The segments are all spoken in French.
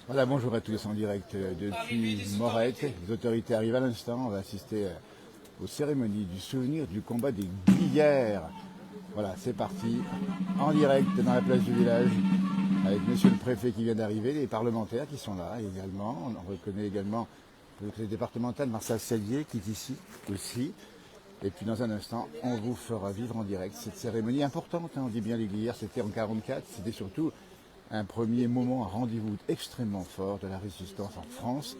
Voilà, bonjour à tous en direct depuis Morette. Les autorités arrivent à l'instant. On va assister aux cérémonies du souvenir du combat des Glières. Voilà, c'est parti. En direct dans la place du village avec monsieur le préfet qui vient d'arriver, les parlementaires qui sont là également. On reconnaît également le conseil départemental Marcel Sellier qui est ici aussi. Et puis dans un instant, on vous fera vivre en direct cette cérémonie importante. On dit bien les Glières, c'était en 1944. C'était surtout un premier moment, un rendez-vous extrêmement fort de la résistance en France,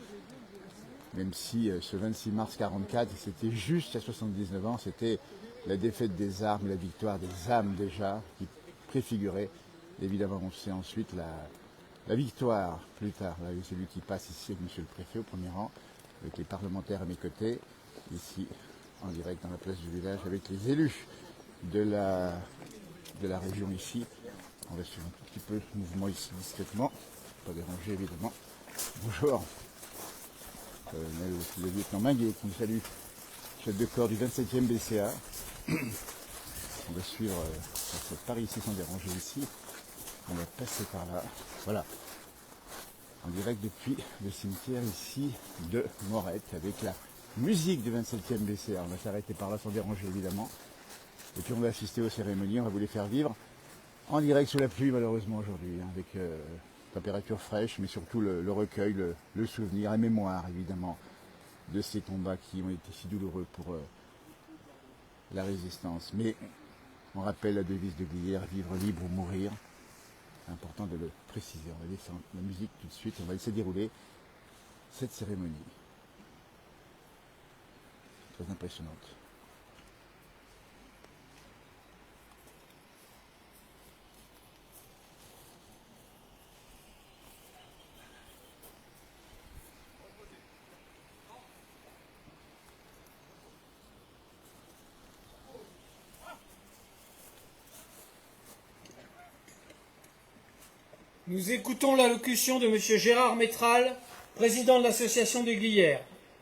même si ce 26 mars 1944, c'était juste à 79 ans, c'était la défaite des armes, la victoire des âmes déjà, qui préfigurait, évidemment on sait ensuite la victoire plus tard. Là, c'est lui qui passe ici avec monsieur le préfet au premier rang, avec les parlementaires à mes côtés, ici en direct dans la place du village, avec les élus de la région ici. On va suivre un tout petit peu le mouvement ici discrètement, pas déranger évidemment. Bonjour, le lieutenant Minguet qui nous salue, chef de corps du 27e BCA. On va suivre par ici sans déranger ici. On va passer par là. Voilà, en direct depuis le cimetière ici de Morette avec la musique du 27e BCA. On va s'arrêter par là sans déranger évidemment. Et puis on va assister aux cérémonies, on va vous les faire vivre. En direct sous la pluie malheureusement aujourd'hui, avec température fraîche, mais surtout le recueil, le souvenir, la mémoire évidemment de ces combats qui ont été si douloureux pour la résistance. Mais on rappelle la devise de Glières, vivre libre ou mourir. C'est important de le préciser. On va laisser la musique tout de suite, on va laisser dérouler cette cérémonie. Très impressionnante. Nous écoutons l'allocution de M. Gérard Métral, président de l'association des Glières.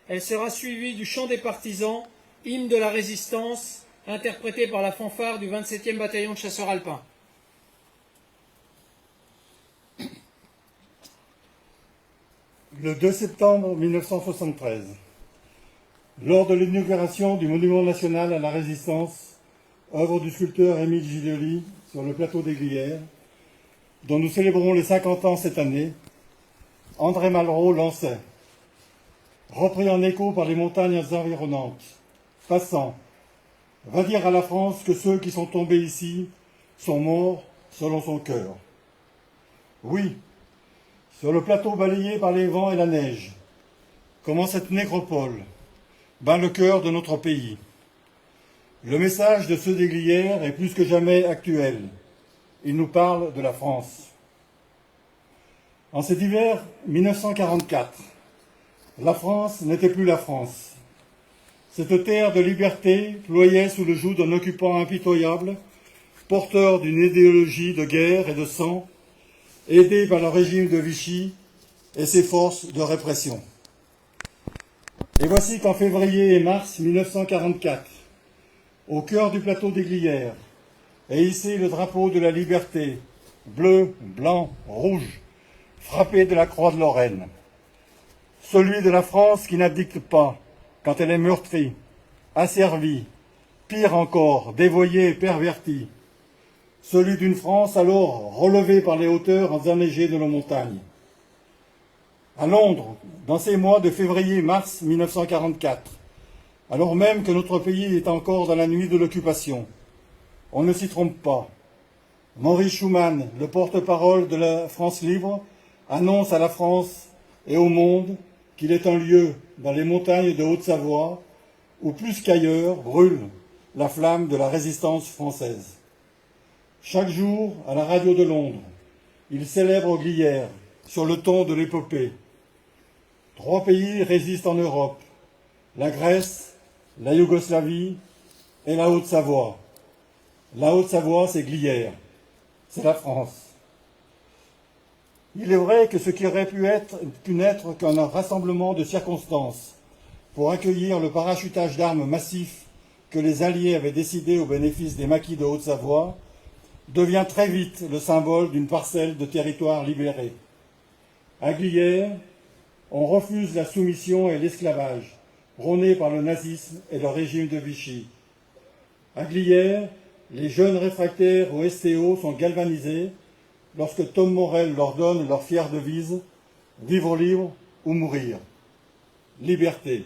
Elle sera suivie du chant des partisans, hymne de la résistance, interprété par la fanfare du 27e bataillon de chasseurs alpins. Le 2 septembre 1973, lors de l'inauguration du Monument national à la résistance, œuvre du sculpteur Émile Gillioli sur le plateau des Glières, dont nous célébrons les 50 ans cette année, André Malraux lançait, repris en écho par les montagnes environnantes, passant, va dire à la France que ceux qui sont tombés ici sont morts selon son cœur. Oui, sur le plateau balayé par les vents et la neige, comment cette nécropole bat le cœur de notre pays. Le message de ceux des Glières est plus que jamais actuel. Il nous parle de la France. En cet hiver 1944, la France n'était plus la France. Cette terre de liberté ployait sous le joug d'un occupant impitoyable, porteur d'une idéologie de guerre et de sang, aidé par le régime de Vichy et ses forces de répression. Et voici qu'en février et mars 1944, au cœur du plateau des Glières, est hissé le drapeau de la liberté, bleu, blanc, rouge, frappé de la croix de Lorraine. Celui de la France qui n'abdique pas quand elle est meurtrie, asservie, pire encore, dévoyée et pervertie. Celui d'une France alors relevée par les hauteurs enneigées de nos montagnes. À Londres, dans ces mois de février-mars 1944, alors même que notre pays est encore dans la nuit de l'occupation, on ne s'y trompe pas. Maurice Schumann, le porte-parole de la France libre, annonce à la France et au monde qu'il est un lieu dans les montagnes de Haute-Savoie où plus qu'ailleurs brûle la flamme de la résistance française. Chaque jour, à la radio de Londres, il célèbre aux Glières sur le ton de l'épopée. 3 pays résistent en Europe, la Grèce, la Yougoslavie et la Haute-Savoie. La Haute-Savoie, c'est Glières, c'est la France. Il est vrai que ce qui aurait pu n'être qu'un rassemblement de circonstances pour accueillir le parachutage d'armes massif que les Alliés avaient décidé au bénéfice des maquis de Haute-Savoie devient très vite le symbole d'une parcelle de territoire libéré. À Glières, on refuse la soumission et l'esclavage, prônés par le nazisme et le régime de Vichy. À Glières, les jeunes réfractaires au STO sont galvanisés lorsque Tom Morel leur donne leur fière devise « Vivre libre ou mourir ». Liberté.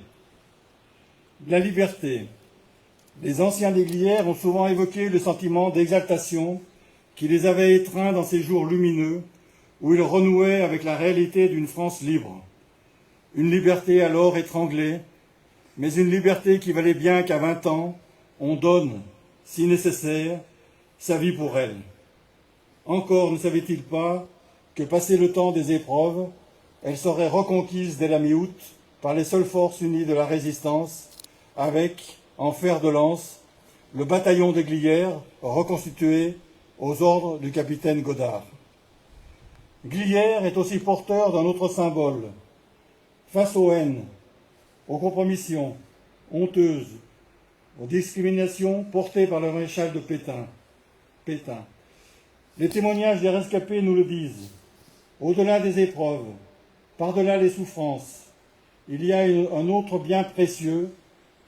La liberté. Les anciens des Glières ont souvent évoqué le sentiment d'exaltation qui les avait étreints dans ces jours lumineux où ils renouaient avec la réalité d'une France libre. Une liberté alors étranglée, mais une liberté qui valait bien qu'à 20 ans, on donne, si nécessaire, sa vie pour elle. Encore ne savait-il pas que, passé le temps des épreuves, elle serait reconquise dès la mi-août par les seules forces unies de la résistance, avec, en fer de lance, le bataillon des Glières reconstitué aux ordres du capitaine Godard. Glières est aussi porteur d'un autre symbole. Face aux haines, aux compromissions honteuses, aux discriminations portées par le maréchal de Pétain. Les témoignages des rescapés nous le disent. Au-delà des épreuves, par-delà les souffrances, il y a un autre bien précieux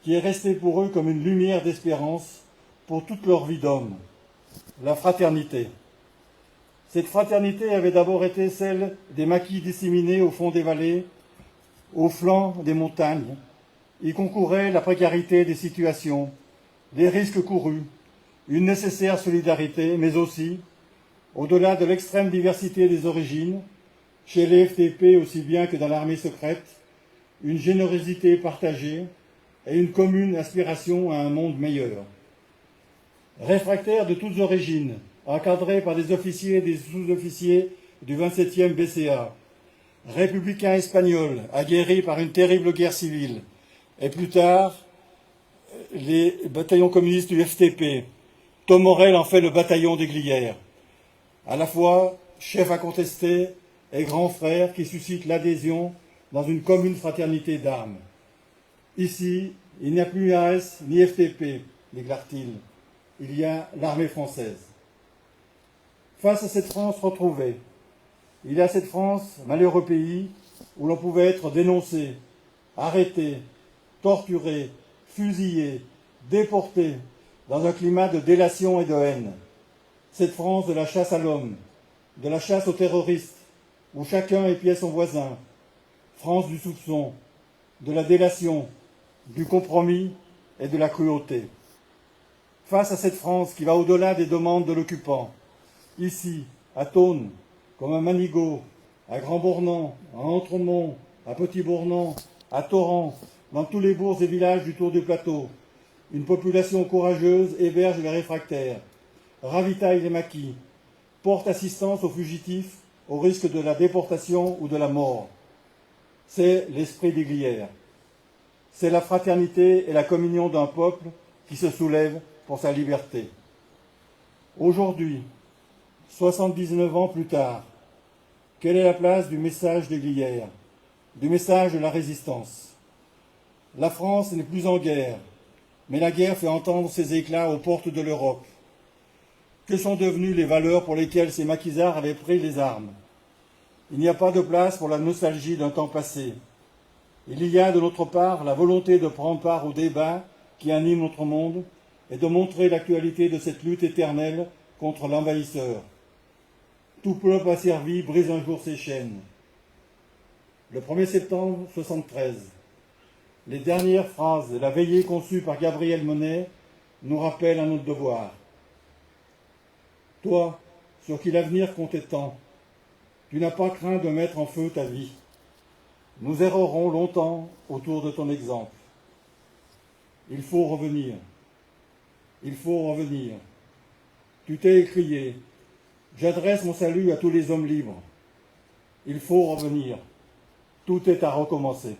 qui est resté pour eux comme une lumière d'espérance pour toute leur vie d'homme, la fraternité. Cette fraternité avait d'abord été celle des maquis disséminés au fond des vallées, au flanc des montagnes. Y concouraient la précarité des situations, les risques courus, une nécessaire solidarité, mais aussi, au-delà de l'extrême diversité des origines, chez les FTP aussi bien que dans l'armée secrète, une générosité partagée et une commune aspiration à un monde meilleur. Réfractaires de toutes origines, encadrés par des officiers et des sous-officiers du 27e BCA, républicains espagnols, aguerris par une terrible guerre civile, et plus tard, les bataillons communistes du FTP. Tom Morel en fait le bataillon des Glières, à la fois chef incontesté et grand frère qui suscite l'adhésion dans une commune fraternité d'armes. Ici, il n'y a plus AS ni FTP, déclare-t-il. Il y a l'armée française. Face à cette France retrouvée, il y a cette France, malheureux pays, où l'on pouvait être dénoncé, arrêté, torturé, fusillé, déporté, dans un climat de délation et de haine. Cette France de la chasse à l'homme, de la chasse aux terroristes, où chacun épiait son voisin. France du soupçon, de la délation, du compromis et de la cruauté. Face à cette France qui va au-delà des demandes de l'occupant, ici, à Thônes, comme à Manigot, à Grand-Bornand, à Entremont, à Petit-Bournan, à Torrent, dans tous les bourgs et villages du Tour du Plateau, une population courageuse héberge les réfractaires, ravitaille les maquis, porte assistance aux fugitifs au risque de la déportation ou de la mort. C'est l'esprit des Glières. C'est la fraternité et la communion d'un peuple qui se soulève pour sa liberté. Aujourd'hui, 79 ans plus tard, quelle est la place du message des Glières, du message de la résistance? La France n'est plus en guerre, mais la guerre fait entendre ses éclats aux portes de l'Europe. Que sont devenues les valeurs pour lesquelles ces maquisards avaient pris les armes? Il n'y a pas de place pour la nostalgie d'un temps passé. Il y a de notre part la volonté de prendre part au débat qui anime notre monde et de montrer l'actualité de cette lutte éternelle contre l'envahisseur. Tout peuple asservi brise un jour ses chaînes. Le 1er septembre 1973, les dernières phrases de la veillée conçue par Gabriel Monet nous rappellent à notre devoir. Toi, sur qui l'avenir comptait tant, tu n'as pas craint de mettre en feu ta vie. Nous errerons longtemps autour de ton exemple. Il faut revenir. Il faut revenir. Tu t'es écrié. J'adresse mon salut à tous les hommes libres. Il faut revenir. Tout est à recommencer.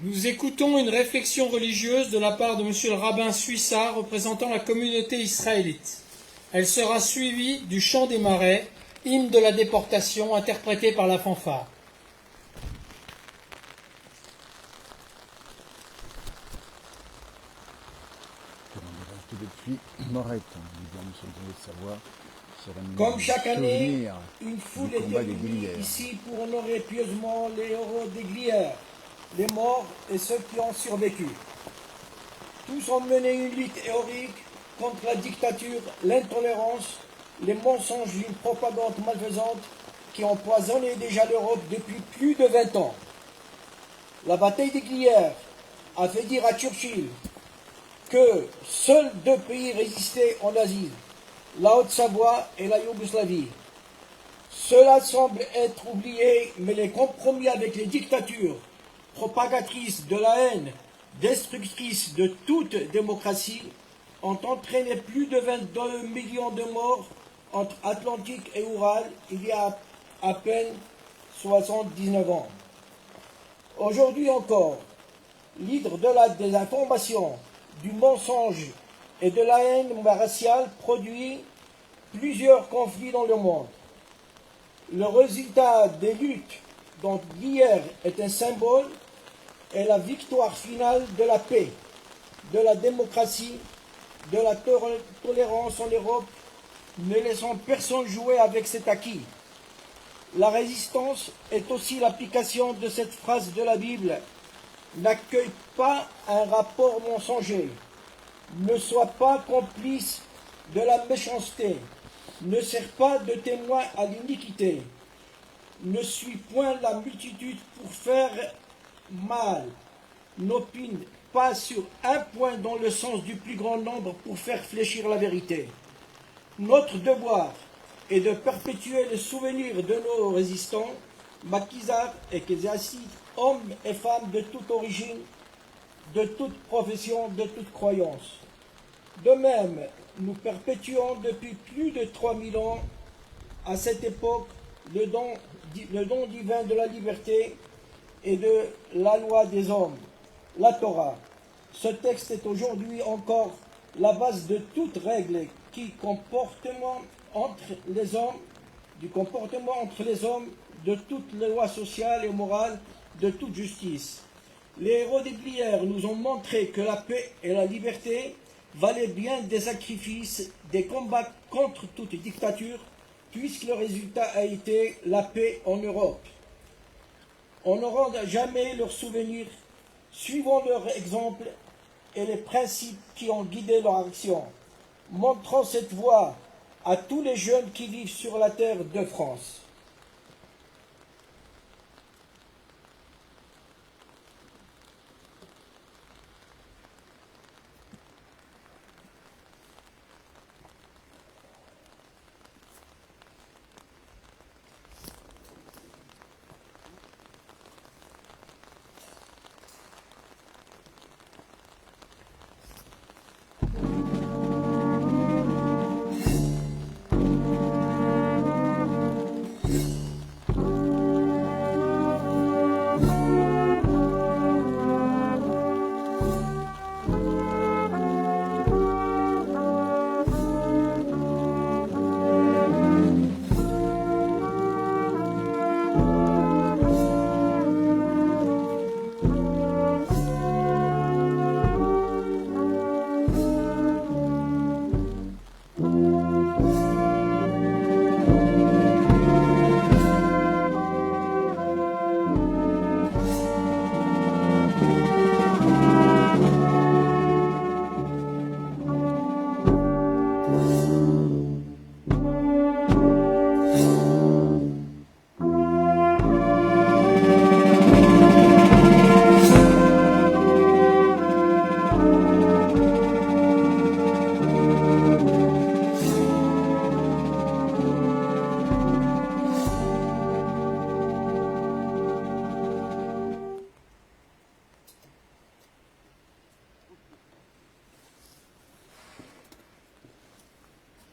Nous écoutons une réflexion religieuse de la part de M. le rabbin Suissard représentant la communauté israélite. Elle sera suivie du chant des marais, hymne de la déportation interprété par la fanfare. Depuis Morette, nous sommes de savoir. Comme chaque année, une foule est des réunie Glières. ici pour honorer pieusement les héros des Glières, les morts et ceux qui ont survécu. Tous ont mené une lutte héroïque contre la dictature, l'intolérance, les mensonges d'une propagande malfaisante qui ont empoisonné déjà l'Europe depuis plus de 20 ans. La bataille des Glières a fait dire à Churchill que seuls 2 pays résistaient en Asie, la Haute-Savoie et la Yougoslavie. Cela semble être oublié, mais les compromis avec les dictatures propagatrices de la haine, destructrices de toute démocratie, ont entraîné plus de 22 millions de morts entre Atlantique et Oural il y a à peine 79 ans. Aujourd'hui encore, l'hydre de la désinformation, du mensonge et de la haine raciale produit plusieurs conflits dans le monde. Le résultat des luttes dont l'hier est un symbole est la victoire finale de la paix, de la démocratie, de la tolérance en Europe, ne laissant personne jouer avec cet acquis. La résistance est aussi l'application de cette phrase de la Bible: n'accueille pas un rapport mensonger, ne sois pas complice de la méchanceté, ne sers pas de témoin à l'iniquité, ne suis point la multitude pour faire mal, n'opine pas sur un point dans le sens du plus grand nombre pour faire fléchir la vérité. Notre devoir est de perpétuer le souvenir de nos résistants, maquisards et kézassis, hommes et femmes de toute origine, de toute profession, de toute croyance. De même, nous perpétuons depuis plus de 3000 ans, à cette époque, le don divin de la liberté et de la loi des hommes, la Torah. Ce texte est aujourd'hui encore la base de toute règle du comportement entre les hommes, de toutes les lois sociales et morales, de toute justice. Les héros des Glières nous ont montré que la paix et la liberté valaient bien des sacrifices, des combats contre toute dictature, puisque le résultat a été la paix en Europe. Honorons jamais leurs souvenirs, suivons leur exemple et les principes qui ont guidé leur action. Montrons cette voie à tous les jeunes qui vivent sur la terre de France.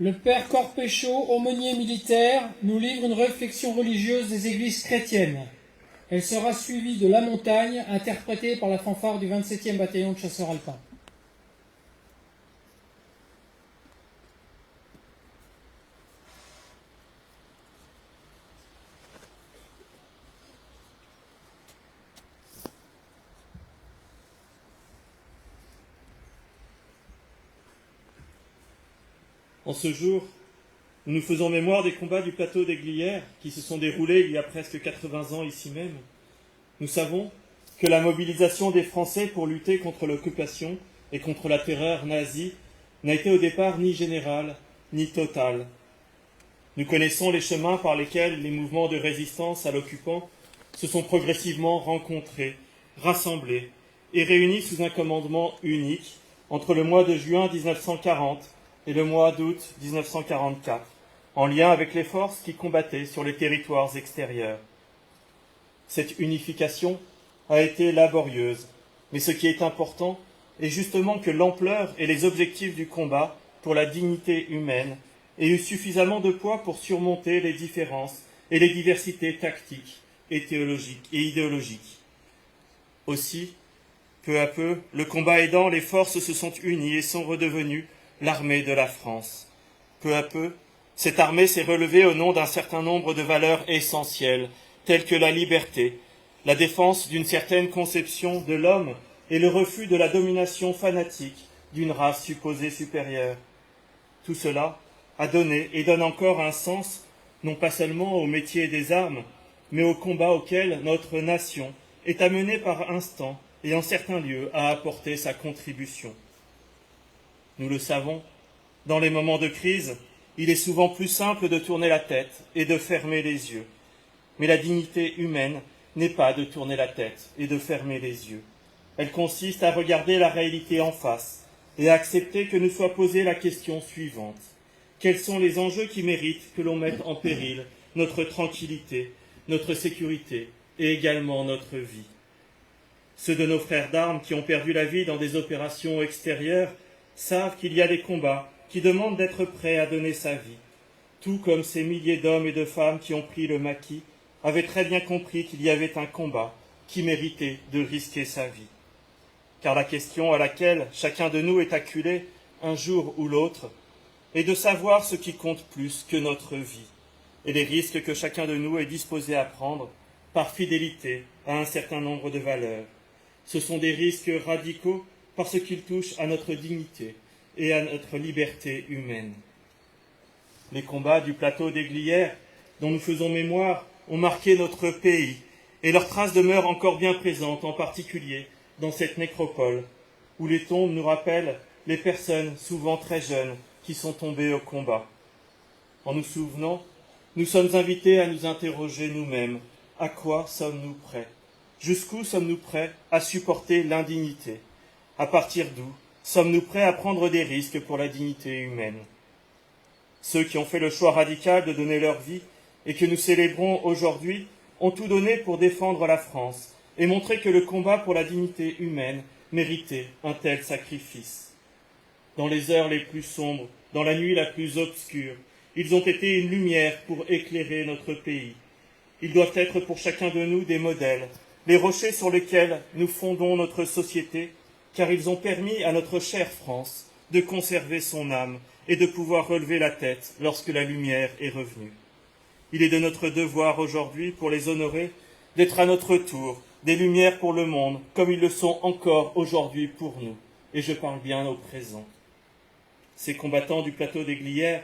Le père Corpéchaud, aumônier militaire, nous livre une réflexion religieuse des églises chrétiennes. Elle sera suivie de La Montagne, interprétée par la fanfare du 27e bataillon de chasseurs alpins. En ce jour, nous nous faisons mémoire des combats du plateau des Glières qui se sont déroulés il y a presque 80 ans ici même. Nous savons que la mobilisation des Français pour lutter contre l'occupation et contre la terreur nazie n'a été au départ ni générale ni totale. Nous connaissons les chemins par lesquels les mouvements de résistance à l'occupant se sont progressivement rencontrés, rassemblés et réunis sous un commandement unique entre le mois de juin 1940 et le mois d'août 1944, en lien avec les forces qui combattaient sur les territoires extérieurs. Cette unification a été laborieuse, mais ce qui est important est justement que l'ampleur et les objectifs du combat pour la dignité humaine aient eu suffisamment de poids pour surmonter les différences et les diversités tactiques et théologiques et idéologiques. Aussi, peu à peu, le combat aidant, les forces se sont unies et sont redevenues l'armée de la France. Peu à peu, cette armée s'est relevée au nom d'un certain nombre de valeurs essentielles, telles que la liberté, la défense d'une certaine conception de l'homme et le refus de la domination fanatique d'une race supposée supérieure. Tout cela a donné et donne encore un sens, non pas seulement au métier des armes, mais au combat auquel notre nation est amenée par instant et en certains lieux à apporter sa contribution. Nous le savons, dans les moments de crise, il est souvent plus simple de tourner la tête et de fermer les yeux. Mais la dignité humaine n'est pas de tourner la tête et de fermer les yeux. Elle consiste à regarder la réalité en face et à accepter que nous soit posée la question suivante. Quels sont les enjeux qui méritent que l'on mette en péril notre tranquillité, notre sécurité et également notre vie? Ceux de nos frères d'armes qui ont perdu la vie dans des opérations extérieures savent qu'il y a des combats qui demandent d'être prêts à donner sa vie, tout comme ces milliers d'hommes et de femmes qui ont pris le maquis avaient très bien compris qu'il y avait un combat qui méritait de risquer sa vie. Car la question à laquelle chacun de nous est acculé, un jour ou l'autre, est de savoir ce qui compte plus que notre vie, et les risques que chacun de nous est disposé à prendre par fidélité à un certain nombre de valeurs. Ce sont des risques radicaux parce qu'ils touchent à notre dignité et à notre liberté humaine. Les combats du plateau des Glières, dont nous faisons mémoire, ont marqué notre pays, et leurs traces demeurent encore bien présentes, en particulier dans cette nécropole, où les tombes nous rappellent les personnes, souvent très jeunes, qui sont tombées au combat. En nous souvenant, nous sommes invités à nous interroger nous-mêmes. À quoi sommes-nous prêts? Jusqu'où sommes-nous prêts à supporter l'indignité? À partir d'où sommes-nous prêts à prendre des risques pour la dignité humaine? Ceux qui ont fait le choix radical de donner leur vie et que nous célébrons aujourd'hui ont tout donné pour défendre la France et montrer que le combat pour la dignité humaine méritait un tel sacrifice. Dans les heures les plus sombres, dans la nuit la plus obscure, ils ont été une lumière pour éclairer notre pays. Ils doivent être pour chacun de nous des modèles, les rochers sur lesquels nous fondons notre société, car ils ont permis à notre chère France de conserver son âme et de pouvoir relever la tête lorsque la lumière est revenue. Il est de notre devoir aujourd'hui, pour les honorer, d'être à notre tour des lumières pour le monde, comme ils le sont encore aujourd'hui pour nous, et je parle bien au présent. Ces combattants du plateau des Glières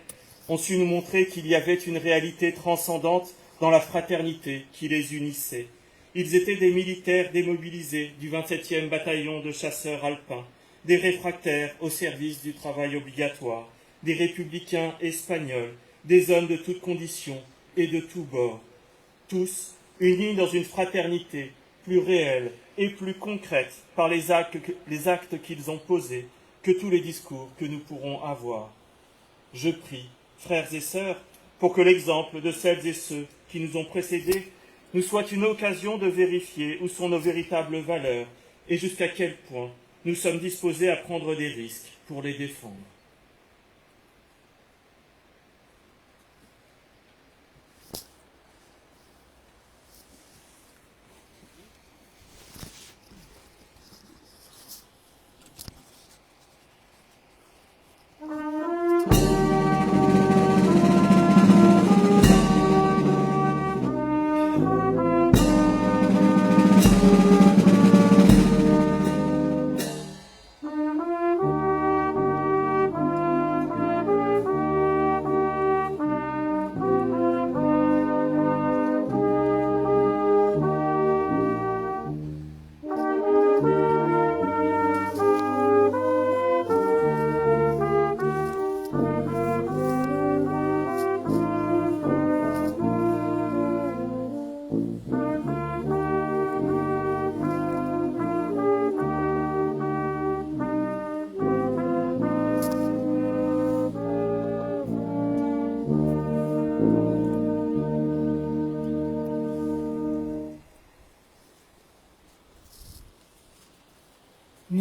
ont su nous montrer qu'il y avait une réalité transcendante dans la fraternité qui les unissait. Ils étaient des militaires démobilisés du 27e bataillon de chasseurs alpins, des réfractaires au service du travail obligatoire, des républicains espagnols, des hommes de toutes conditions et de tous bords, tous unis dans une fraternité plus réelle et plus concrète par les actes qu'ils ont posés que tous les discours que nous pourrons avoir. Je prie, frères et sœurs, pour que l'exemple de celles et ceux qui nous ont précédés nous soit une occasion de vérifier où sont nos véritables valeurs et jusqu'à quel point nous sommes disposés à prendre des risques pour les défendre.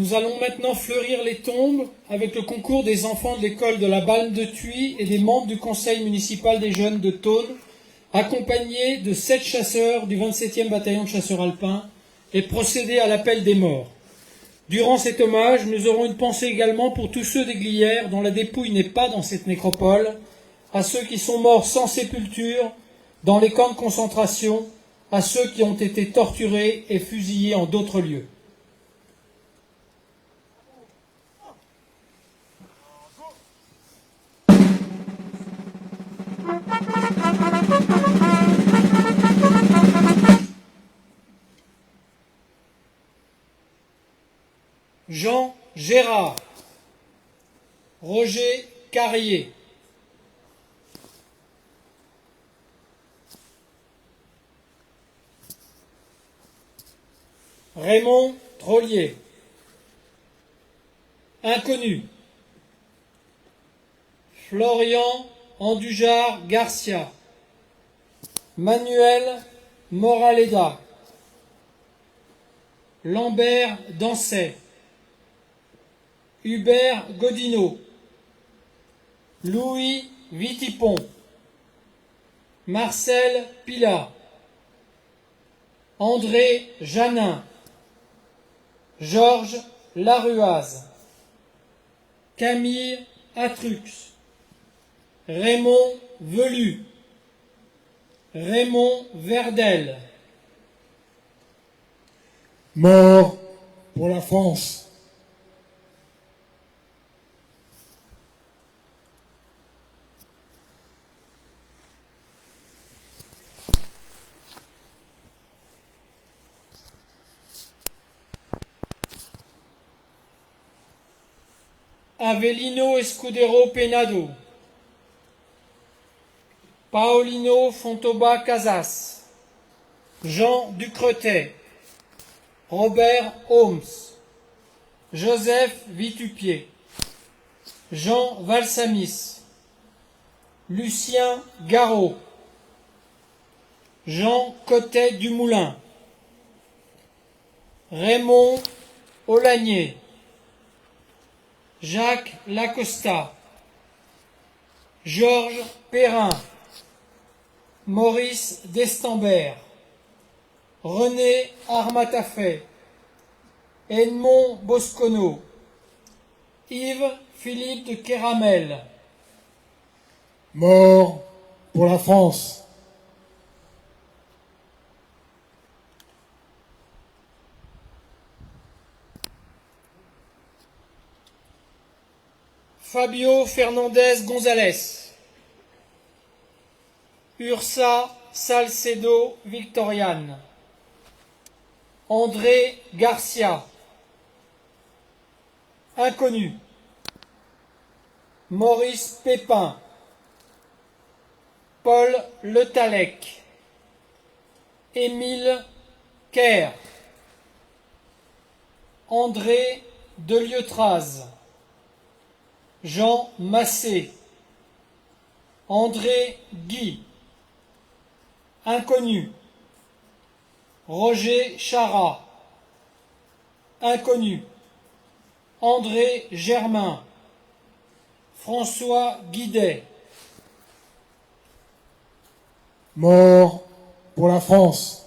Nous allons maintenant fleurir les tombes avec le concours des enfants de l'école de la Balme de Thuy et des membres du conseil municipal des jeunes de Thônes, accompagnés de 7 chasseurs du 27e bataillon de chasseurs alpins, et procéder à l'appel des morts. Durant cet hommage, nous aurons une pensée également pour tous ceux des Glières dont la dépouille n'est pas dans cette nécropole, à ceux qui sont morts sans sépulture dans les camps de concentration, à ceux qui ont été torturés et fusillés en d'autres lieux. Jean Gérard, Roger Carrier, Raymond Trollier, Inconnu, Florian Andujar Garcia, Manuel Moraleda, Lambert Dancet, Hubert Godineau, Louis Vitipon, Marcel Pilat, André Janin, Georges Laruaz, Camille Atrux, Raymond Velu, Raymond Verdel. Mort pour la France. Avelino Escudero Penado, Paolino Fontoba Casas, Jean Ducretet, Robert Holmes, Joseph Vitupier, Jean Valsamis, Lucien Garot, Jean Cotet Dumoulin, Raymond Aulagnier, Jacques Lacosta, Georges Perrin, Maurice Destambert, René Armatafay, Edmond Boscono, Yves Philippe de Kéramel. Mort pour la France. Fabio Fernandez González, Ursa Salcedo Victoriane, André Garcia, Inconnu, Maurice Pépin, Paul Le Tallec, Émile Kerr, André Delieutraz, Jean Massé, André Guy, Inconnu, Roger Charat, Inconnu, André Germain, François Guidet. Mort pour la France.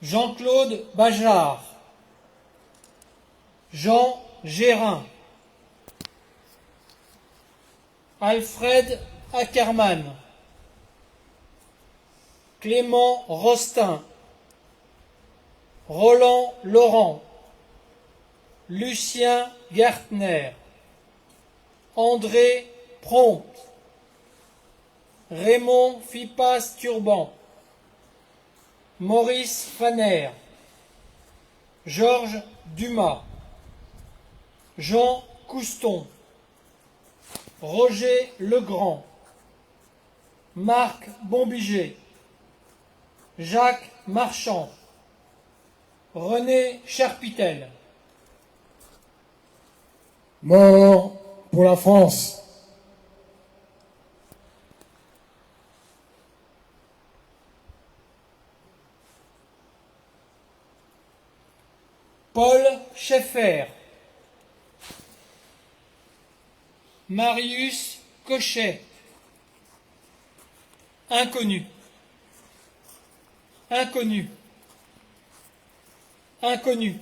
Jean-Claude Bajard, Jean Gérin, Alfred Ackermann, Clément Rostin, Roland Laurent, Lucien Gartner, André Prompt, Raymond Fipas Turban, Maurice Faner, Georges Dumas, Jean Couston, Roger Legrand, Marc Bombiger, Jacques Marchand, René Charpitel. Mort pour la France. Paul Schaeffer, Marius Cochet, inconnu, inconnu, inconnu.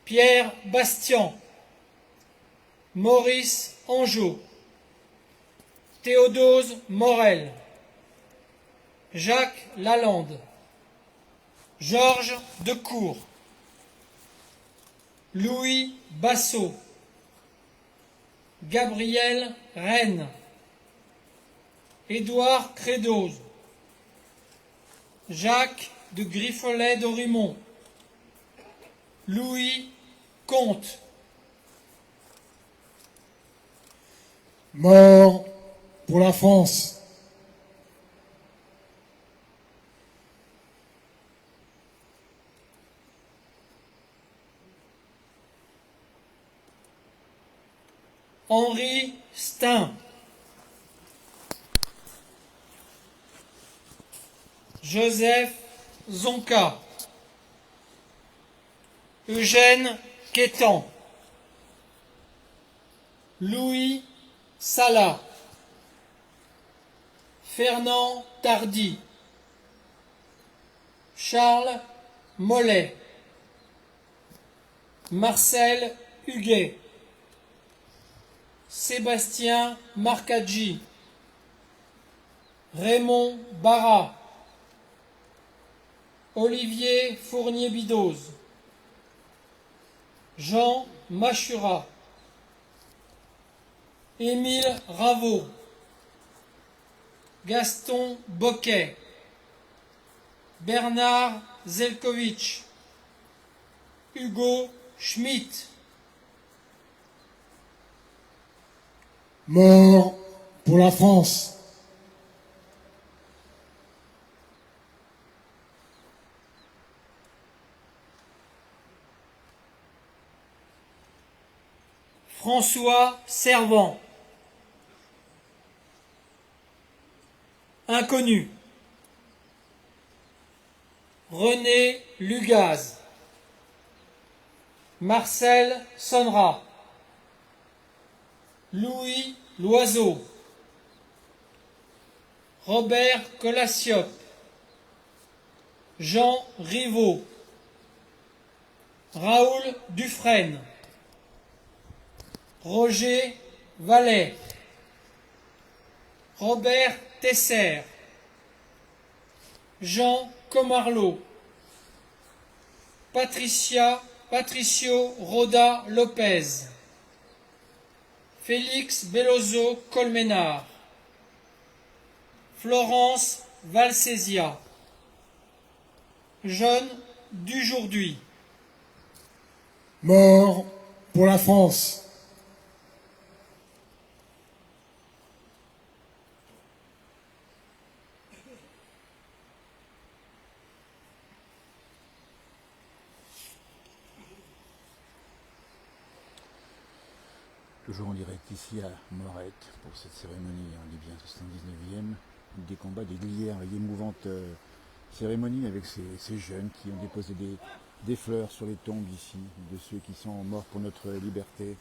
Pierre Bastian, Maurice Angeau, Théodose Morel, Jacques Lalande, Georges Decour, Louis Bassot, Gabriel Rennes, Édouard Crédoze, Jacques de Griffolet-Dorimont, Louis Comte. Mort pour la France. Henri Stein, Joseph Zonka, Eugène Quétan, Louis Sala, Fernand Tardy, Charles Mollet, Marcel Huguet, Sébastien Marcaggi, Raymond Barra, Olivier Fournier-Bidoz, Jean Machura, Émile Raveau, Gaston Boquet, Bernard Zelkovitch, Hugo Schmitt. Mort pour la France. François Servant, inconnu. René Lugaz, Marcel Sonnera, Louis Loiseau, Robert Colassiop, Jean Rivaud, Raoul Dufresne, Roger Vallet, Robert Tesser, Jean Comarlot, Patricio Roda Lopez, Félix Bellozo Colménard, Florence Valsésia, Jeanne Dujourduy. Mort pour la France. Toujours en direct ici à Morette pour cette cérémonie, on dit bien 79e, des combats des Glières, une émouvante cérémonie avec ces jeunes qui ont déposé des fleurs sur les tombes ici, de ceux qui sont morts pour notre liberté.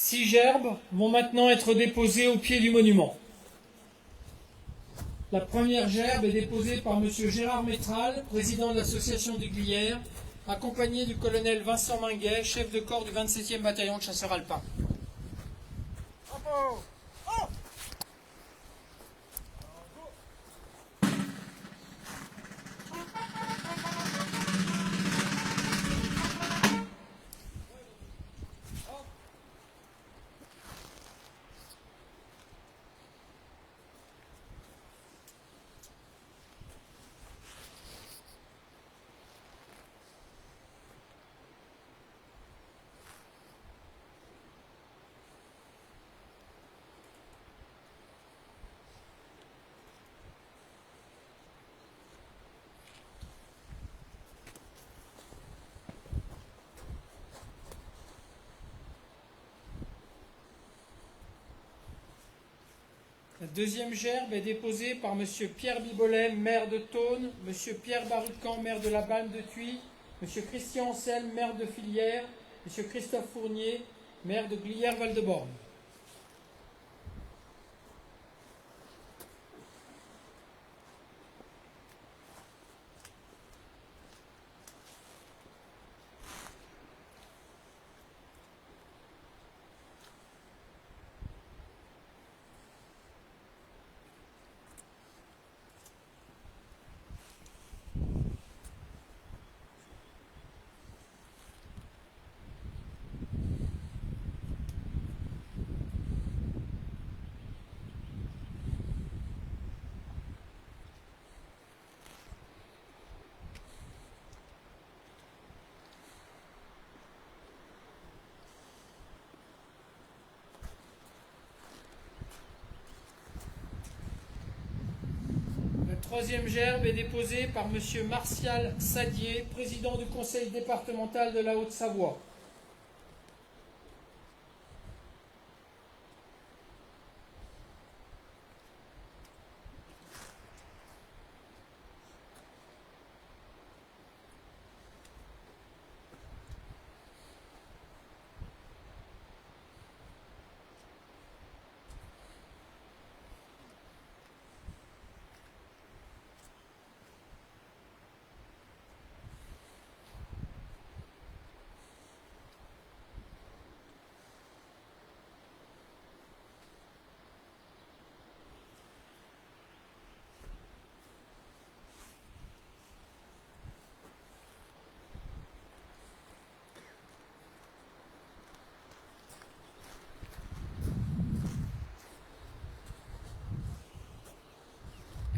6 gerbes vont maintenant être déposées au pied du monument. La première gerbe est déposée par M. Gérard Métral, président de l'association des Glières, accompagné du colonel Vincent Minguet, chef de corps du 27e bataillon de chasseurs alpins. La deuxième gerbe est déposée par M. Pierre Bibolet, maire de Thônes, M. Pierre Barucan, maire de la Balme de Thuy, M. Christian Anselme, maire de Filière, M. Christophe Fournier, maire de Glières-Val-de-Borne. La troisième gerbe est déposée par M. Martial Sadier, président du conseil départemental de la Haute-Savoie.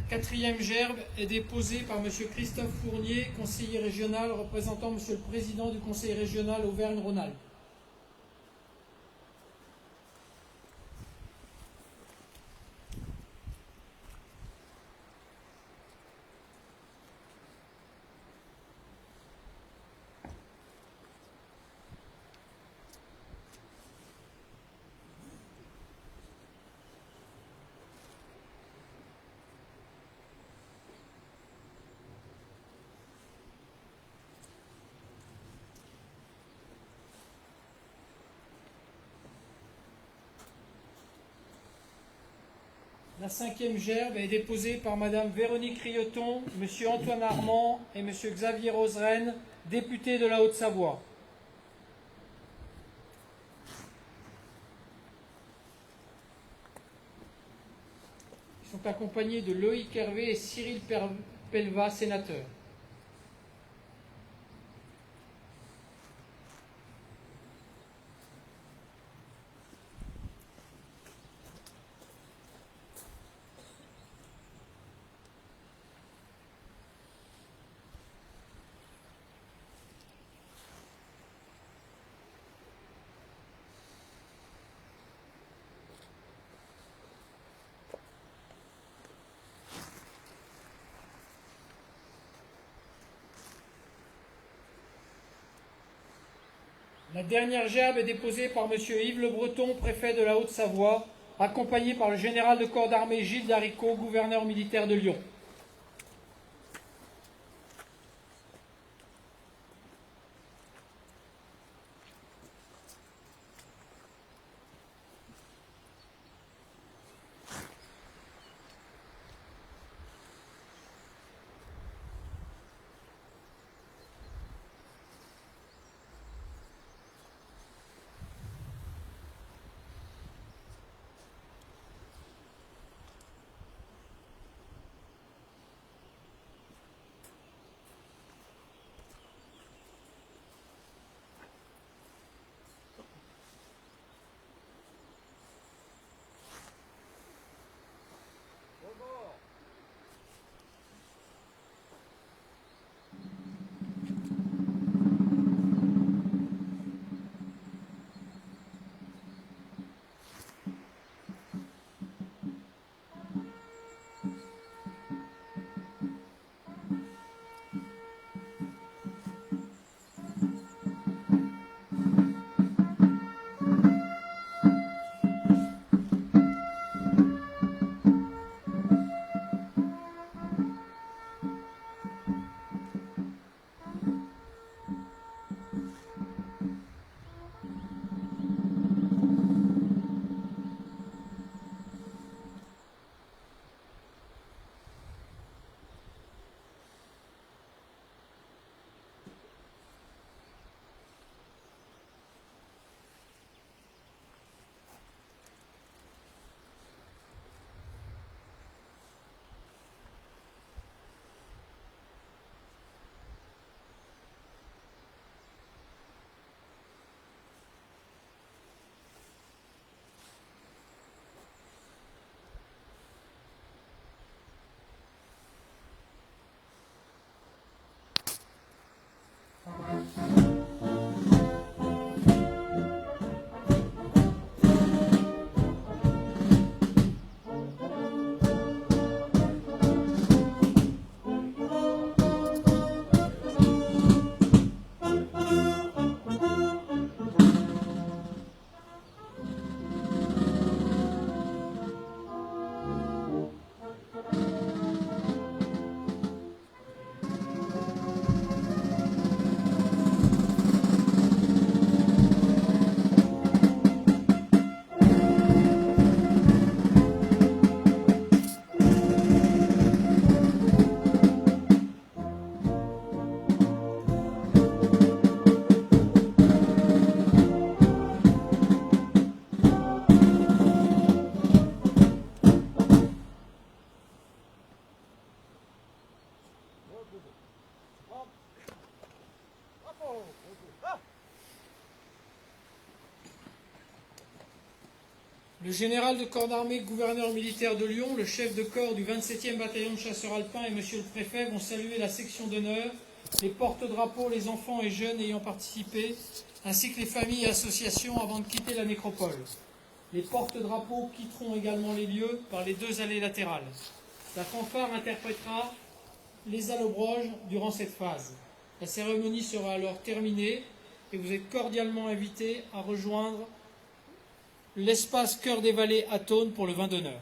La quatrième gerbe est déposée par M. Christophe Fournier, conseiller régional représentant M. le Président du Conseil régional Auvergne-Rhône-Alpes. La cinquième gerbe est déposée par Mme Véronique Rioton, M. Antoine Armand et M. Xavier Roseraine, députés de la Haute-Savoie. Ils sont accompagnés de Loïc Hervé et Cyril Pelva, sénateurs. La dernière gerbe est déposée par M. Yves Le Breton, préfet de la Haute-Savoie, accompagné par le général de corps d'armée Gilles Daricot, gouverneur militaire de Lyon. Le général de corps d'armée, gouverneur militaire de Lyon, le chef de corps du 27e bataillon de chasseurs alpins et monsieur le préfet vont saluer la section d'honneur, les porte-drapeaux, les enfants et jeunes ayant participé, ainsi que les familles et associations avant de quitter la nécropole. Les porte-drapeaux quitteront également les lieux par les 2 allées latérales. La fanfare interprétera les allobroges durant cette phase. La cérémonie sera alors terminée et vous êtes cordialement invités à rejoindre l'espace Cœur des Vallées à Thônes pour le vin d'honneur.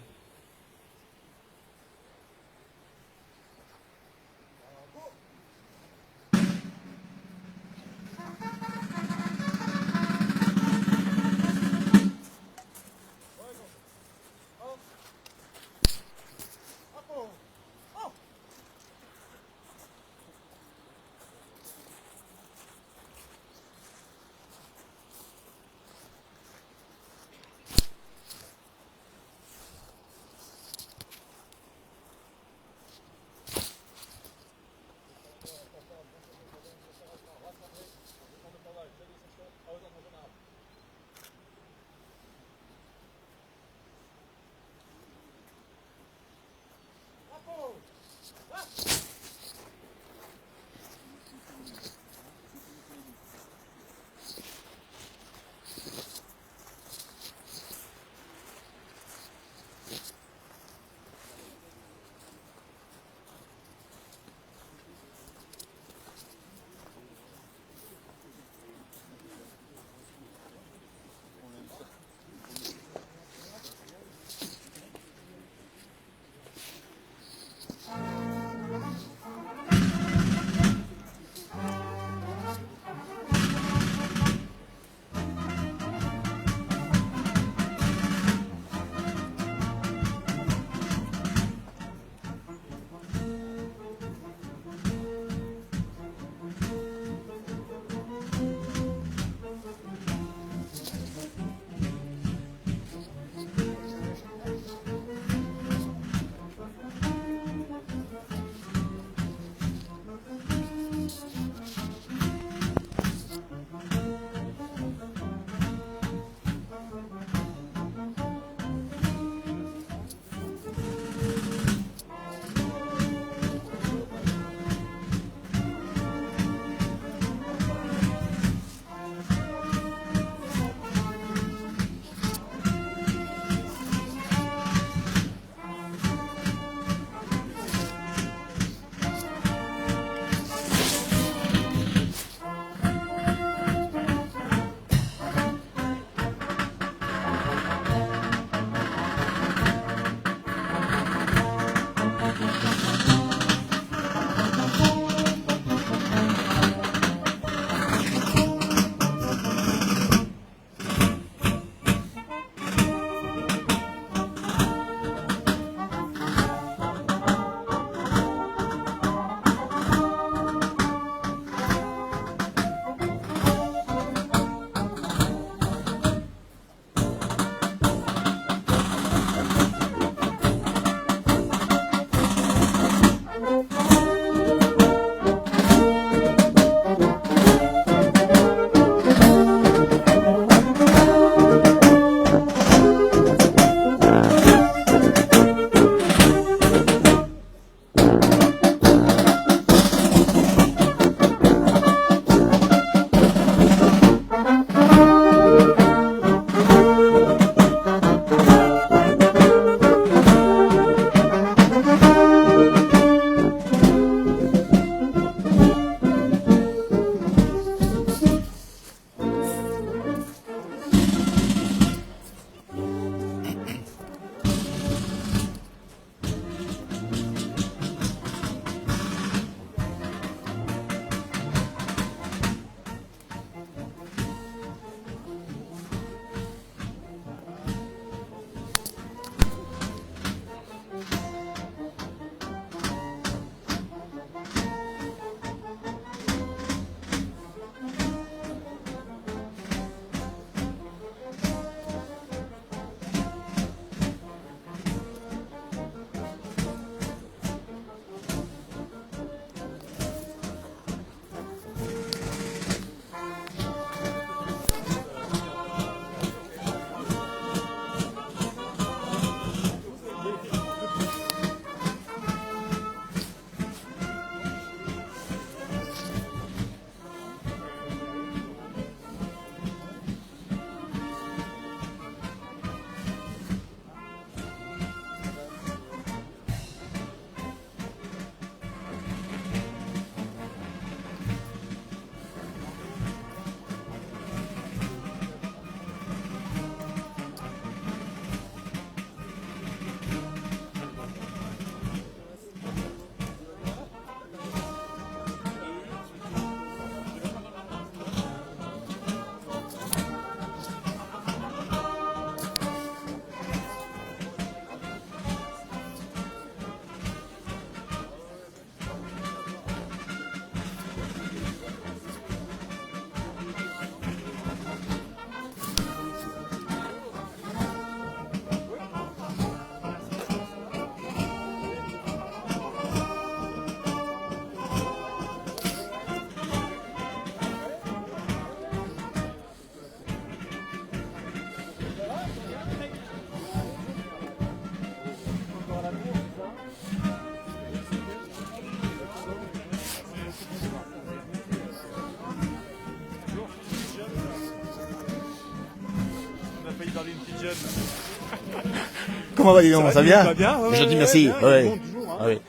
Comment va, dis donc, ça va bien? Ça va bien, ouais, Gentil, ouais, merci. bien, Ouais. bon, toujours, hein. Ah ouais.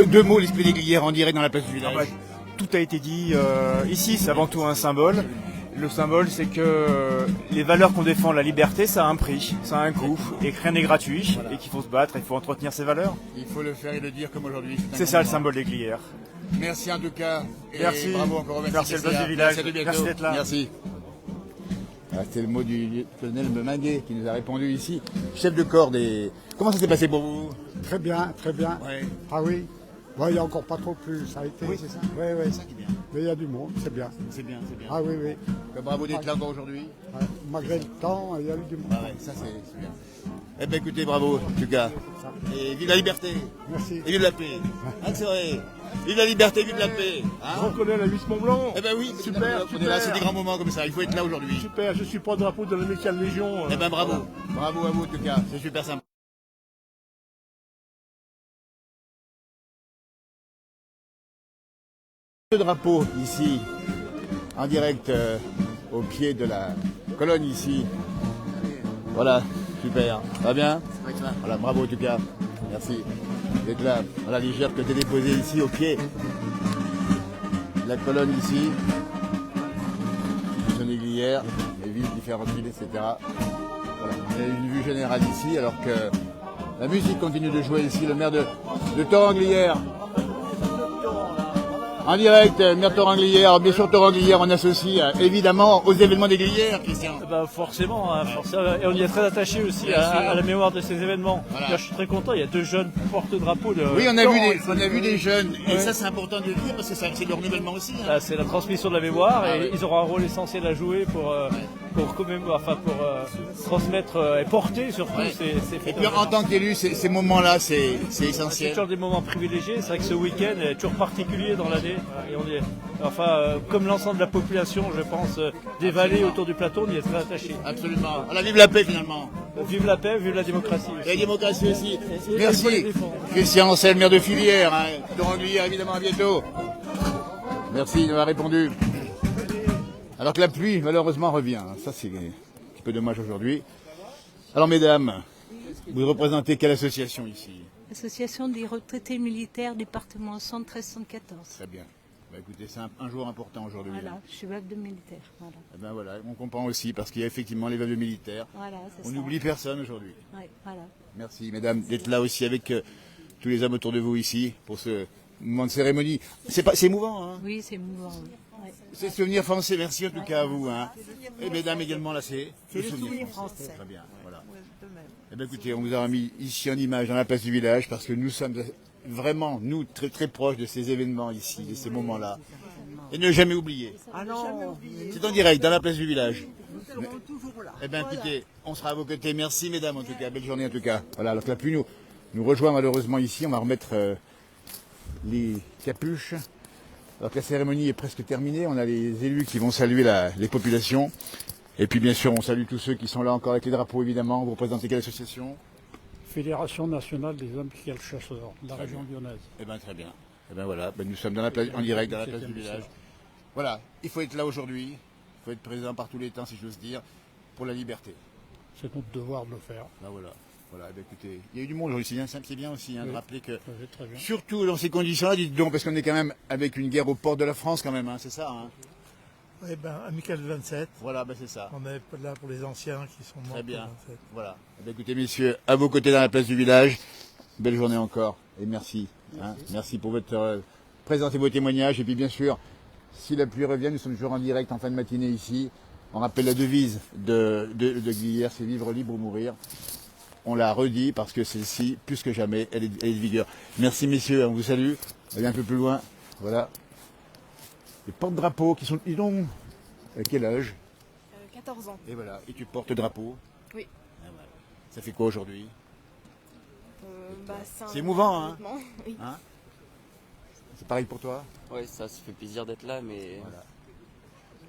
Deux mots, l'esprit des Glières en direct dans la place du village. Ah bah, tout a été dit. Ici, c'est avant tout un symbole. Le symbole, c'est que les valeurs qu'on défend, la liberté, ça a un prix, ça a un coût, et que rien n'est gratuit, et qu'il faut se battre, il faut entretenir ces valeurs. Il faut le faire et le dire comme aujourd'hui. C'est ça le symbole des Glières. Merci en tout cas. Et Merci. bravo encore. Merci à le du village. Merci, à bientôt. Merci d'être là. Merci. Ah, c'était le mot du colonel Meminguet qui nous a répondu ici. Chef de corps des... Comment ça s'est passé pour vous? Très bien, très bien. Ouais. Ah oui. Bon, il n'y a encore pas trop plus, ça a été. Oui, c'est ça. Oui, oui. C'est ça qui est bien. Mais il y a du monde, c'est bien. C'est bien, c'est bien. Ah oui, oui. Bravo d'être là encore aujourd'hui. Ouais. Malgré le temps, il y a eu du monde. Ah ouais, ça c'est bien. Eh bien écoutez, bravo en tout cas. Et vive la liberté. Merci. Et vive la paix. Ah, c'est vrai. Vive la liberté, vive la paix. Hein? On connaît la 8 Mont Blanc. Eh ben oui, Super, on est là, c'est super. des grands moments comme ça. Il faut être là aujourd'hui. Super, je suis porte-drapeau de la Mécane Légion. Eh ben bravo. Bravo à vous en tout cas. C'est super sympa. Le drapeau ici, en direct au pied de la colonne ici. Voilà, super. Ça va bien? Voilà, bravo en tout cas. Merci d'être là. Voilà les gerbes que tu as déposées ici au pied de la colonne ici. Zone des Glières, les villes, différentes villes, etc. Voilà. On a une vue générale ici alors que la musique continue de jouer ici. Le maire de Thoranglières. En direct, maire Thoranglières, bien sûr Thoranglières, on associe évidemment aux événements des Glières, Christian. Forcément, hein, et on y est très attaché aussi à la mémoire de ces événements. Voilà. Là, je suis très content, il y a 2 jeunes porte-drapeaux de... Oui, on a vu des jeunes, et ça c'est important de le dire parce que c'est le renouvellement aussi. Hein. Là, c'est la transmission de la mémoire Ah et ouais. ils auront un rôle essentiel à jouer pour transmettre et porter surtout Ouais. ces Et fêtes. puis en tant qu'élu, ces moments-là, c'est C'est essentiel. toujours des moments privilégiés. C'est vrai que ce week-end est toujours particulier dans l'année. Et on y est, comme l'ensemble de la population, je pense, des vallées autour du plateau, on y est très attaché. Absolument. Voilà, vive la paix finalement. Vive la paix, vive la démocratie. Et la démocratie aussi. Et il faut les Merci. défendre. Christian Ancel, maire de Filière, hein. Thoranglières évidemment à bientôt. Merci, il m'a répondu. Alors que la pluie malheureusement revient. Ça c'est un petit peu dommage aujourd'hui. Alors mesdames, vous représentez quelle association ici? Association des retraités militaires, département 113-114. Très bien. Bah, écoutez, c'est un jour important aujourd'hui. Voilà, je suis veuve de militaire. Voilà, Eh ben voilà, on comprend aussi parce qu'il y a effectivement les veuves de militaires. voilà c'est On ça. n'oublie personne aujourd'hui. Ouais, voilà. Merci mesdames d'être là aussi avec tous les hommes autour de vous ici pour ce moment de cérémonie. C'est émouvant, hein? Oui, c'est mouvant. Oui. Ouais. C'est souvenir français, merci en tout cas à vous. Hein. Et mesdames également, là c'est le souvenir français. Très bien, voilà. Eh bien écoutez, on vous a mis ici en image dans la place du village parce que nous sommes vraiment, nous, très très proches de ces événements ici, de ces moments-là. Et ne jamais oublier. Ah non, C'est en direct, dans la place du village. nous serons toujours là. Eh bien écoutez, on sera à vos côtés. Merci mesdames en tout cas, belle journée en tout cas. Voilà, alors que la pluie nous rejoint malheureusement ici, on va remettre les capuches. Alors que la cérémonie est presque terminée, on a les élus qui vont saluer les populations. Et puis bien sûr, on salue tous ceux qui sont là encore avec les drapeaux évidemment. Vous représentez quelle association? Fédération nationale des impliqués chasseurs de la région lyonnaise. Eh bien très bien. Eh bien voilà, ben, nous sommes dans la place, en direct dans la place du village. Voilà, il faut être là aujourd'hui, il faut être présent par tous les temps si j'ose dire, pour la liberté. C'est notre devoir de le faire. Ben voilà. Voilà, eh bien, écoutez, il y a eu du monde aujourd'hui, c'est bien aussi hein, de Oui, rappeler que, oui, très bien. surtout dans ces conditions-là, dites donc, parce qu'on est quand même avec une guerre aux portes de la France quand même, hein, c'est ça hein. Eh ben, Amical 27. Voilà, ben c'est ça. On est là pour les anciens qui sont morts. Très bien. pour 27. Voilà. Eh bien, écoutez, messieurs, à vos côtés dans la place du village, belle journée encore, et merci. Hein, merci pour votre présence et vos témoignages, et puis bien sûr, si la pluie revient, nous sommes toujours en direct en fin de matinée ici. On rappelle la devise de Glières, c'est vivre libre ou mourir. On l'a redit parce que celle-ci, plus que jamais, elle est de vigueur. Merci messieurs, on vous salue. Allez un peu plus loin. Voilà. Les porte-drapeaux qui sont... Ils ont... À quel âge? 14 ans. Et voilà. Et tu portes drapeau? Oui. Ah, voilà. Ça fait quoi aujourd'hui? C'est émouvant, hein? Oui. Hein? C'est pareil pour toi? Oui, ça fait plaisir d'être là, mais voilà.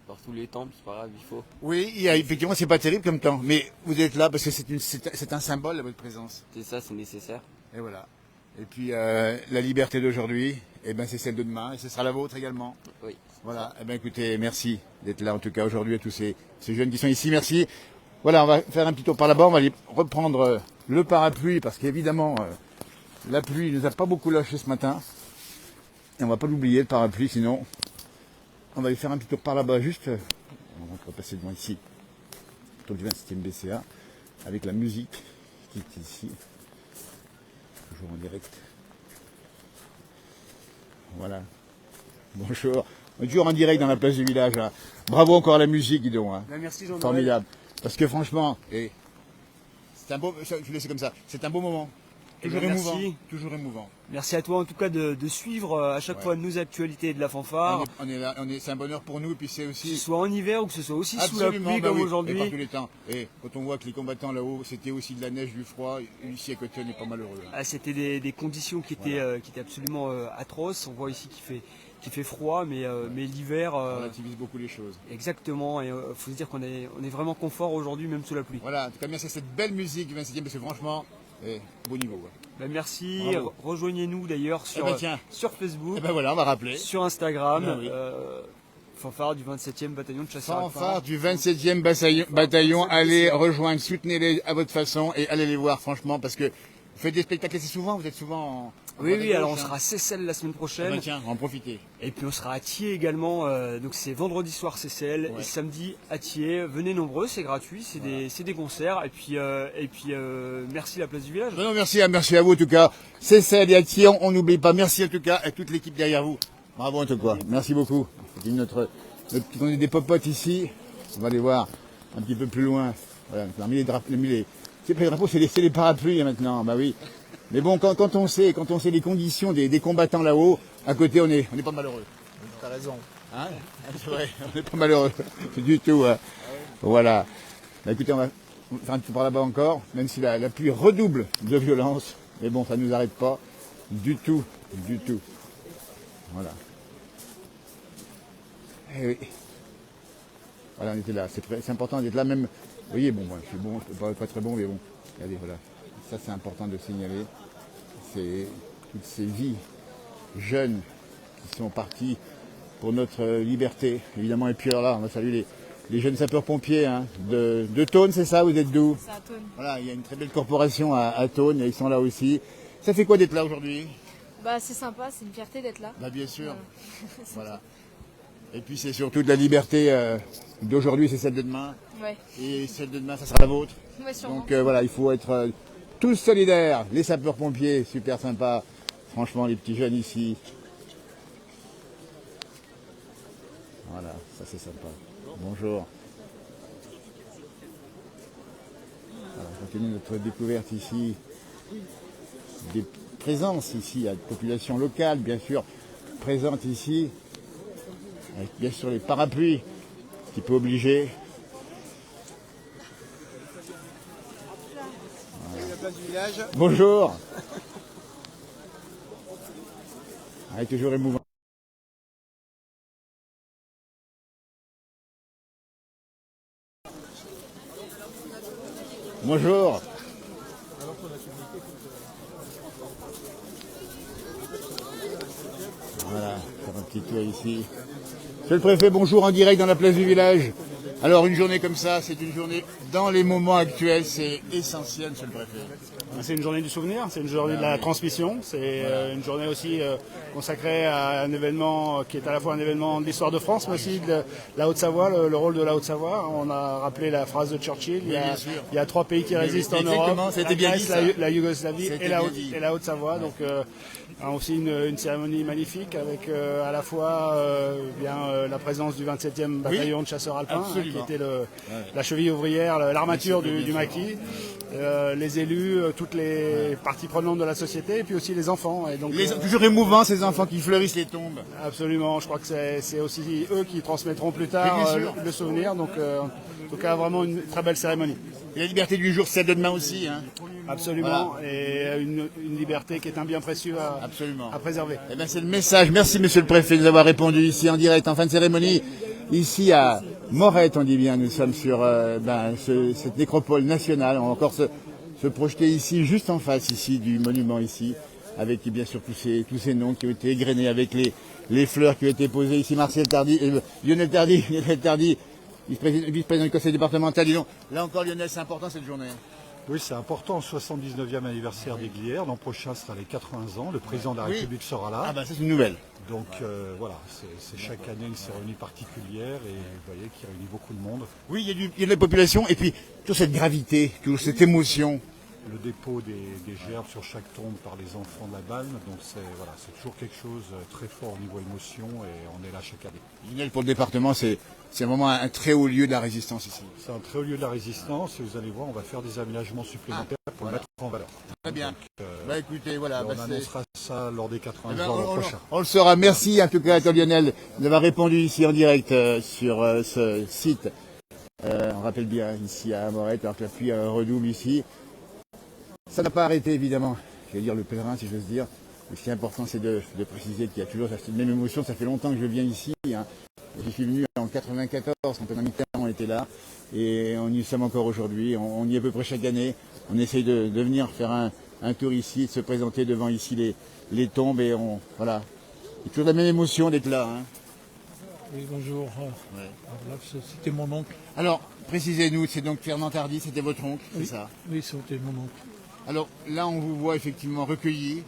Par tous les temps, c'est pas grave, il faut. Oui, effectivement, c'est pas terrible comme temps, mais vous êtes là parce que c'est un symbole, votre présence. C'est ça, c'est nécessaire. Et voilà. Et puis la liberté d'aujourd'hui, eh ben, c'est celle de demain, et ce sera la vôtre également. Oui. Voilà. Eh ben, écoutez, merci d'être là en tout cas aujourd'hui à tous ces jeunes qui sont ici. Merci. Voilà, on va faire un petit tour par là-bas, on va aller reprendre le parapluie, parce qu'évidemment, la pluie nous a pas beaucoup lâché ce matin. Et on va pas l'oublier, le parapluie, sinon on va aller faire un petit tour par là-bas, juste, on va passer devant ici, autour du 27e BCA, avec la musique qui est ici, toujours en direct. Voilà. Bonjour. On est toujours en direct dans la place du village. Là. Bravo encore à la musique, dis donc. Hein. Merci Jean-Noël. Formidable. Parce que franchement, c'est un beau, je vous laisse comme ça. C'est un beau moment. Toujours émouvant. Merci. Toujours émouvant. Merci à toi en tout cas de suivre à chaque fois nos actualités de la fanfare. On est là, c'est un bonheur pour nous et puis c'est aussi. Que ce soit en hiver ou que ce soit aussi sous la pluie comme aujourd'hui. Et par tous les temps. Et quand on voit que les combattants là-haut, c'était aussi de la neige, du froid, ici à côté on n'est pas malheureux. Ah, c'était des conditions qui étaient absolument atroces. On voit ici qu'il fait froid, mais l'hiver. On relativise beaucoup les choses. Exactement, et faut se dire qu'on est vraiment confort aujourd'hui, même sous la pluie. Voilà, en tout cas merci à cette belle musique du 27e, parce que franchement, beau niveau. Ouais. Ben merci, rejoignez-nous d'ailleurs sur Facebook, voilà, on va rappeler. Sur Instagram, fanfare du 27e bataillon de chasseurs alpins. Fanfare du 27e bataillon, allez rejoindre, soutenez-les à votre façon et allez les voir franchement, parce que vous faites des spectacles assez souvent, vous êtes souvent Oui, alors on sera à Seyssel la semaine prochaine. Tiens, on va en profiter. Et puis on sera à Thiers également, donc c'est vendredi soir Seyssel et samedi à Thiers. Venez nombreux, c'est gratuit, c'est des concerts. Et puis merci la place du village. Non, merci à vous en tout cas. Seyssel et à Thiers, on n'oublie pas. Merci en tout cas à toute l'équipe derrière vous. Bravo en tout cas, merci beaucoup. On est des popotes ici, on va aller voir un petit peu plus loin. Voilà, on a mis les drapeaux, c'est pas les drapeaux, c'est les parapluies maintenant, bah oui. Mais bon, quand on sait les conditions des combattants là-haut, à côté, on n'est pas malheureux. T'as raison. Hein, c'est vrai, on n'est pas malheureux du tout. Voilà. Bah, écoutez, on va faire un petit peu par là-bas encore, même si la pluie redouble de violence. Mais bon, ça ne nous arrête pas du tout. Voilà. Eh oui. Voilà, on était là. C'est important d'être là, même. Vous voyez, bon, moi, je suis bon, je ne peux pas très bon, mais bon. Regardez, voilà. Ça, c'est important de signaler. C'est toutes ces vies jeunes qui sont parties pour notre liberté, évidemment. Et puis alors là, on va saluer les jeunes sapeurs-pompiers de Thônes, c'est ça? Vous êtes d'où? C'est à Thônes. Voilà, il y a une très belle corporation à Thônes, ils sont là aussi. Ça fait quoi d'être là aujourd'hui? Bah, c'est sympa, c'est une fierté d'être là. Bah, bien sûr. Voilà. Et puis c'est surtout de la liberté d'aujourd'hui, c'est celle de demain. Ouais. Et celle de demain, ça sera la vôtre. Ouais, sûrement. Donc voilà, il faut être tous solidaires. Les sapeurs-pompiers, super sympa. Franchement, les petits jeunes ici. Voilà, ça c'est sympa. Bonjour. Voilà, on continue notre découverte ici. Des présences ici, à la population locale, bien sûr, présente ici. Avec bien sûr les parapluies, un petit peu obligés. Voilà. Bonjour. Toujours émouvant. Bonjour. Voilà, faire un petit tour ici. Monsieur le préfet, bonjour en direct dans la place du village. Alors une journée comme ça, c'est une journée dans les moments actuels, c'est essentiel, monsieur le préfet. C'est une journée du souvenir, c'est une journée de la transmission, c'est une journée aussi consacrée à un événement qui est à la fois un événement de l'histoire de France, mais aussi de la Haute-Savoie, le rôle de la Haute-Savoie. On a rappelé la phrase de Churchill, il y a 3 pays qui résistent en Europe, la Grèce, la Yougoslavie et la Haute-Savoie. Donc aussi une cérémonie magnifique avec à la fois la présence du 27e bataillon de chasseurs alpins, qui était la cheville ouvrière, l'armature du maquis, les élus, toutes les parties prenantes de la société, et puis aussi les enfants. Et donc, toujours émouvant ces enfants qui fleurissent les tombes. Absolument, je crois que c'est aussi eux qui transmettront plus tard le souvenir. Donc en tout cas vraiment une très belle cérémonie. Et la liberté du jour, c'est de demain aussi. Absolument, voilà. Et une liberté qui est un bien précieux à préserver. Eh bien, c'est le message. Merci monsieur le préfet de nous avoir répondu ici en direct en fin de cérémonie. Ici à Morette, on dit bien, nous sommes sur cette nécropole nationale. On va encore se projeter ici, juste en face ici du monument ici, avec bien sûr tous ces noms qui ont été égrenés, avec les fleurs qui ont été posées ici. Marcel Tardy, Lionel Tardy, vice-président du conseil départemental. Dis donc, là encore Lionel, c'est important cette journée. Oui, c'est important, 79e anniversaire des Glières. L'an prochain sera les 80 ans. Le président de la République sera là. Ah ben ça c'est une nouvelle. Donc voilà, c'est chaque année une cérémonie particulière et vous voyez qu'il réunit beaucoup de monde. Oui, il y a de la population et puis toujours cette gravité, toujours cette émotion. Le dépôt des gerbes sur chaque tombe par les enfants de la Balme, donc c'est voilà, toujours quelque chose de très fort au niveau émotion et on est là chaque année. Lionel, pour le département, c'est vraiment un très haut lieu de la résistance ici. C'est un très haut lieu de la résistance et vous allez voir, on va faire des aménagements supplémentaires pour le mettre en valeur. Très bien. Donc, écoutez, voilà. on annoncera ça lors des 80 ans l'an prochain. On le saura. Merci en tout cas à toi Lionel d'avoir répondu ici en direct sur ce site. On rappelle bien ici à Amorette, alors que la pluie redouble ici. Ça n'a pas arrêté évidemment, je vais dire le pèlerin si j'ose dire. Mais ce qui est important c'est de préciser qu'il y a toujours cette même émotion. Ça fait longtemps que je viens ici. Hein. Je suis venu en 94 quand Benoît Mitterrand était là et on y sommes encore aujourd'hui. On y est à peu près chaque année. On essaye de venir faire un tour ici, de se présenter devant ici les tombes et voilà. C'est toujours la même émotion d'être là. Hein. Oui, bonjour. C'était mon oncle. Alors, précisez-nous, c'est donc Fernand Tardy, c'était votre oncle, c'est ça? Oui, c'était mon oncle. Alors là, on vous voit effectivement recueilli,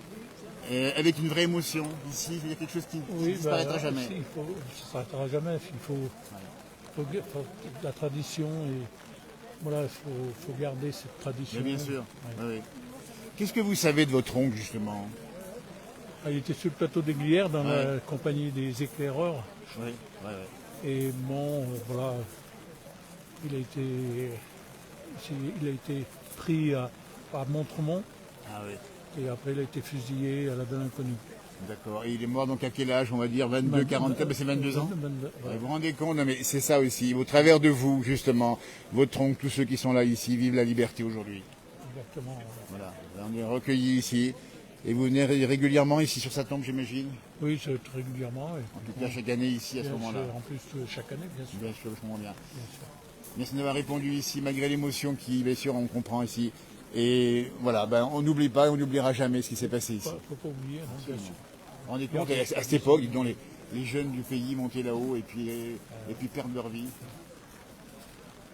avec une vraie émotion. Ici, il y a quelque chose qui ne disparaîtra jamais. Ça ne s'arrêtera jamais. Il faut la tradition et voilà, il faut garder cette tradition. Mais bien sûr. Ouais. Oui. Qu'est-ce que vous savez de votre oncle justement? Il était sur le plateau des Glières dans la compagnie des éclaireurs. Oui. Et bon, voilà, il a été pris à Montremont. Ah oui. Et après, il a été fusillé à la Belle Inconnue. D'accord. Et il est mort donc à quel âge? On va dire 22, 44, mais c'est 22 ans. 22, ouais. Vous vous rendez compte? Non, mais c'est ça aussi. Au travers de vous, justement, votre oncle, tous ceux qui sont là ici, vivent la liberté aujourd'hui. Exactement. Voilà. On est recueillis ici. Et vous venez régulièrement ici sur sa tombe, j'imagine? Oui, régulièrement. En tout cas, chaque année ici, à ce moment-là. En plus, chaque année, bien sûr. Bien sûr, je comprends bien. Merci d'avoir répondu ici, malgré l'émotion qui, bien sûr, on comprend ici. Et voilà, on n'oublie pas, on n'oubliera jamais ce qui s'est passé ici. Il ne faut pas oublier, non, bien sûr. Vous vous rendez compte, à cette époque, dont les jeunes du pays montaient là-haut et puis perdent leur vie.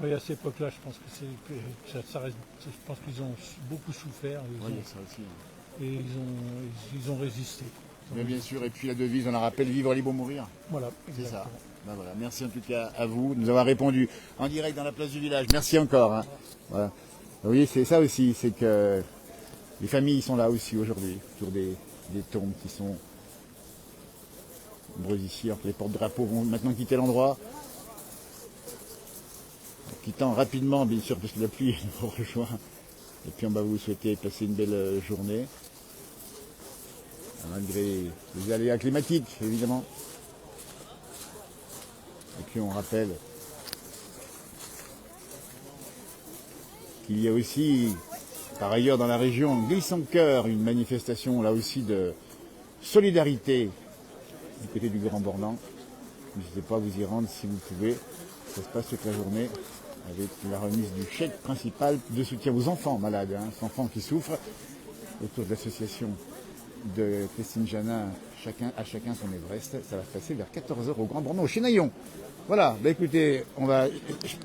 Oui, à cette époque-là, je pense que ça reste. Je pense qu'ils ont beaucoup souffert. Oui, il y a ça aussi. Et ils ont résisté. Mais bien sûr, et puis la devise, on la rappelle, vivre libre ou mourir. Voilà, c'est ça. Voilà. Merci en tout cas à vous de nous avoir répondu en direct dans la place du village. Merci encore. Hein. Voilà. Oui, c'est ça aussi, c'est que les familles sont là aussi aujourd'hui, autour des tombes qui sont nombreuses ici, alors que les porte-drapeaux vont maintenant quitter l'endroit. Quittant rapidement, bien sûr, parce que la pluie nous rejoint. Et puis on va vous souhaiter passer une belle journée, malgré les aléas climatiques, évidemment. Et puis on rappelle qu'il y a aussi, par ailleurs dans la région, Glisson-Cœur, une manifestation là aussi de solidarité du côté du Grand Bornand. N'hésitez pas à vous y rendre si vous pouvez. Ça se passe toute la journée avec la remise du chèque principal de soutien aux enfants malades, enfants qui souffrent, autour de l'association de Christine Janin, à chacun son Everest. Ça va se passer vers 14h au Grand Bornand, au Chénaillon. Voilà, écoutez, on va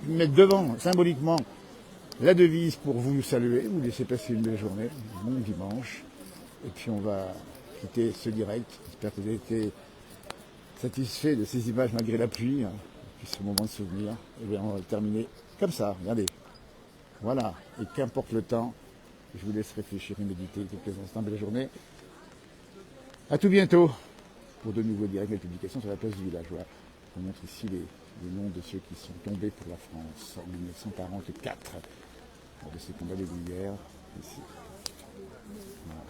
mettre devant, symboliquement, la devise pour vous saluer, vous laisser passer une belle journée, bon dimanche. Et puis on va quitter ce direct. J'espère que vous avez été satisfait de ces images malgré la pluie, puis ce moment de souvenir. Et bien on va terminer comme ça, regardez. Voilà, et qu'importe le temps, je vous laisse réfléchir et méditer quelques instants. Belle journée. À tout bientôt pour de nouveaux directs et publications sur la place du village. Voilà. On montre ici les noms de ceux qui sont tombés pour la France en 1944, lors de ces combats des Glières, ici. Voilà.